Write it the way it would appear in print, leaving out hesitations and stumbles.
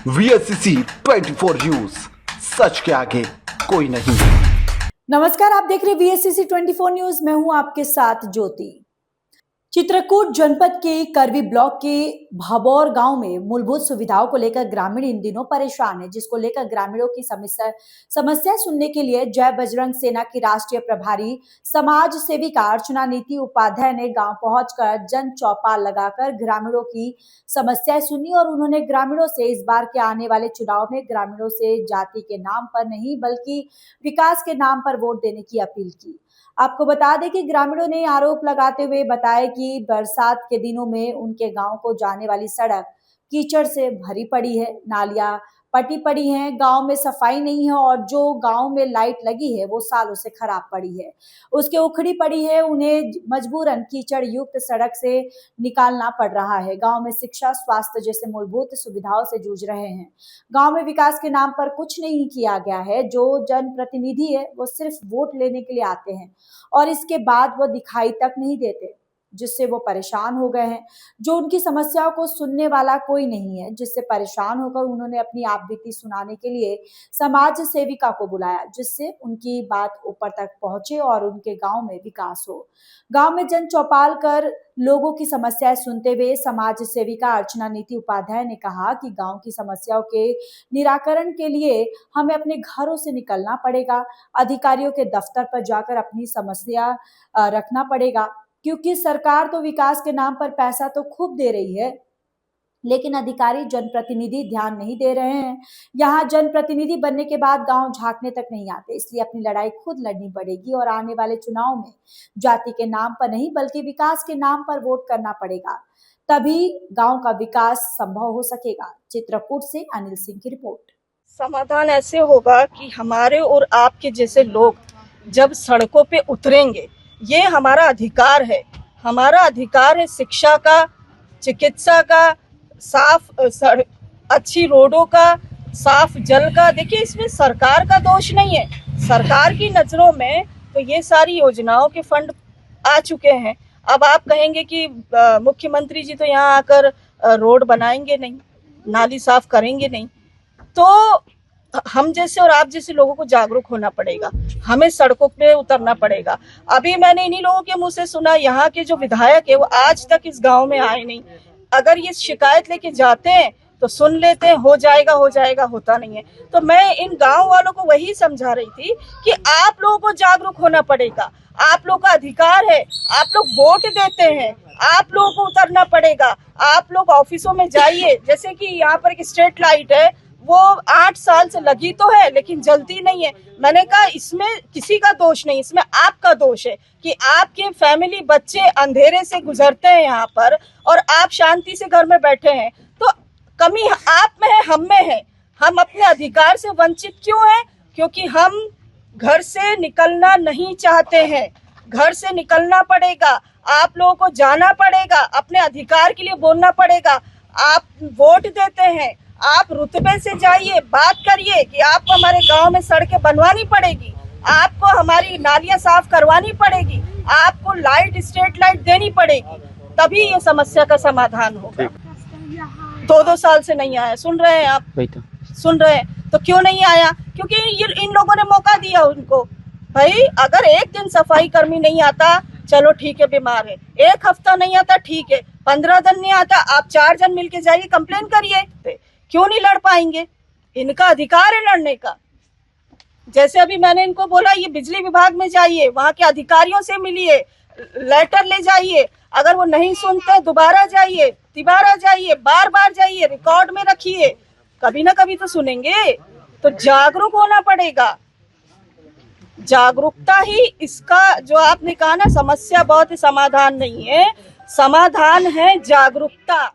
VSCC 24 news, सच के आगे कोई नहीं। नमस्कार, आप देख रहे VSCC 24 न्यूज। मैं हूं आपके साथ ज्योति। चित्रकूट जनपद के करवी ब्लॉक के भाबौर गांव में मूलभूत सुविधाओं को लेकर ग्रामीण इन दिनों परेशान है, जिसको लेकर ग्रामीणों की समस्या सुनने के लिए जय बजरंग सेना की राष्ट्रीय प्रभारी समाज सेविका अर्चना नीति उपाध्याय ने गांव पहुंचकर जन चौपाल लगाकर ग्रामीणों की समस्याएं सुनी और उन्होंने ग्रामीणों से इस बार के आने वाले चुनाव में ग्रामीणों से जाति के नाम पर नहीं बल्कि विकास के नाम पर वोट देने की अपील की। आपको बता दें कि ग्रामीणों ने आरोप लगाते हुए बताया कि बरसात के दिनों में उनके गांव को जाने वाली सड़क कीचड़ से भरी पड़ी है, नालियां पटी पड़ी हैं, गांव में सफाई नहीं है और जो गांव में लाइट लगी है वो सालों से खराब पड़ी है, उसके उखड़ी पड़ी है। उन्हें मजबूरन कीचड़ युक्त सड़क से निकालना पड़ रहा है। गांव में शिक्षा, स्वास्थ्य जैसे मूलभूत सुविधाओं से जूझ रहे हैं। गांव में विकास के नाम पर कुछ नहीं किया गया है। जो जनप्रतिनिधि है वो सिर्फ वोट लेने के लिए आते हैं और इसके बाद वो दिखाई तक नहीं देते, जिससे वो परेशान हो गए हैं। जो उनकी समस्याओं को सुनने वाला कोई नहीं है, जिससे परेशान होकर उन्होंने अपनी आपबीती सुनाने के लिए समाज सेविका को बुलाया, जिससे उनकी बात ऊपर तक पहुंचे और उनके गांव में विकास हो। गांव में जन चौपाल कर लोगों की समस्याएं सुनते हुए समाज सेविका अर्चना नीति उपाध्याय ने कहा कि गांव की समस्याओं के निराकरण के लिए हमें अपने घरों से निकलना पड़ेगा, अधिकारियों के दफ्तर पर जाकर अपनी समस्या रखना पड़ेगा, क्योंकि सरकार तो विकास के नाम पर पैसा तो खूब दे रही है, लेकिन अधिकारी जनप्रतिनिधि ध्यान नहीं दे रहे हैं। यहाँ जनप्रतिनिधि बनने के बाद गांव झांकने तक नहीं आते, इसलिए अपनी लड़ाई खुद लड़नी पड़ेगी और आने वाले चुनाव में जाति के नाम पर नहीं बल्कि विकास के नाम पर वोट करना पड़ेगा, तभी गांव का विकास संभव हो सकेगा। चित्रकूट से अनिल सिंह की रिपोर्ट। समाधान ऐसे होगा कि हमारे और आपके जैसे लोग जब सड़कों पे उतरेंगे, ये हमारा अधिकार है। हमारा अधिकार है शिक्षा का, चिकित्सा का, अच्छी रोडों का, साफ जल का। देखिए, इसमें सरकार का दोष नहीं है। सरकार की नज़रों में तो ये सारी योजनाओं के फंड आ चुके हैं। अब आप कहेंगे कि मुख्यमंत्री जी तो यहाँ आकर रोड बनाएंगे नहीं, नाली साफ करेंगे नहीं, तो हम जैसे और आप जैसे लोगों को जागरूक होना पड़ेगा, हमें सड़कों पे उतरना पड़ेगा। अभी मैंने इन्हीं लोगों के मुंह से सुना, यहाँ के जो विधायक है वो आज तक इस गांव में आए नहीं। अगर ये शिकायत लेके जाते हैं तो सुन लेते हैं, हो जाएगा, होता नहीं है। तो मैं इन गांव वालों को वही समझा रही थी कि आप लोगों को जागरूक होना पड़ेगा। आप लोगों का अधिकार है, आप लोग वोट देते हैं, आप लोगों को उतरना पड़ेगा। आप लोग ऑफिसों में जाइए, जैसे कि यहाँ पर एक स्ट्रीट लाइट है, वो 8 साल से लगी तो है लेकिन जलती नहीं है। मैंने कहा इसमें किसी का दोष नहीं, इसमें आपका दोष है कि आपके फैमिली बच्चे अंधेरे से गुजरते हैं यहाँ पर और आप शांति से घर में बैठे हैं। तो कमी आप में है, हम में है। हम अपने अधिकार से वंचित क्यों हैं? क्योंकि हम घर से निकलना नहीं चाहते हैं। घर से निकलना पड़ेगा, आप लोगों को जाना पड़ेगा, अपने अधिकार के लिए बोलना पड़ेगा। आप वोट देते हैं, आप रुतबे से जाइए, बात करिए कि आपको हमारे गांव में सड़कें बनवानी पड़ेगी, आपको हमारी नालियां साफ करवानी पड़ेगी, आपको लाइट, स्ट्रीट लाइट देनी पड़ेगी, तभी ये समस्या का समाधान होगा। 2-2 साल से नहीं आया। सुन रहे हैं आप? सुन रहे हैं तो क्यों नहीं आया? क्योंकि इन लोगों ने मौका दिया उनको। भाई, अगर एक दिन सफाई कर्मी नहीं आता, चलो ठीक है, बीमार है, एक हफ्ता नहीं आता, ठीक है, 15 दिन नहीं आता, आप 4 जन मिलके जाइए, कंप्लेन करिए। क्यों नहीं लड़ पाएंगे? इनका अधिकार है लड़ने का। जैसे अभी मैंने इनको बोला, ये बिजली विभाग में जाइए, वहां के अधिकारियों से मिलिए, लेटर ले जाइए। अगर वो नहीं सुनते दोबारा जाइए, तिबारा जाइए, बार बार जाइए, रिकॉर्ड में रखिए, कभी ना कभी तो सुनेंगे। तो जागरूक होना पड़ेगा। जागरूकता ही इसका, जो आपने कहा ना, समस्या बहुत ही समाधान नहीं है, समाधान है जागरूकता।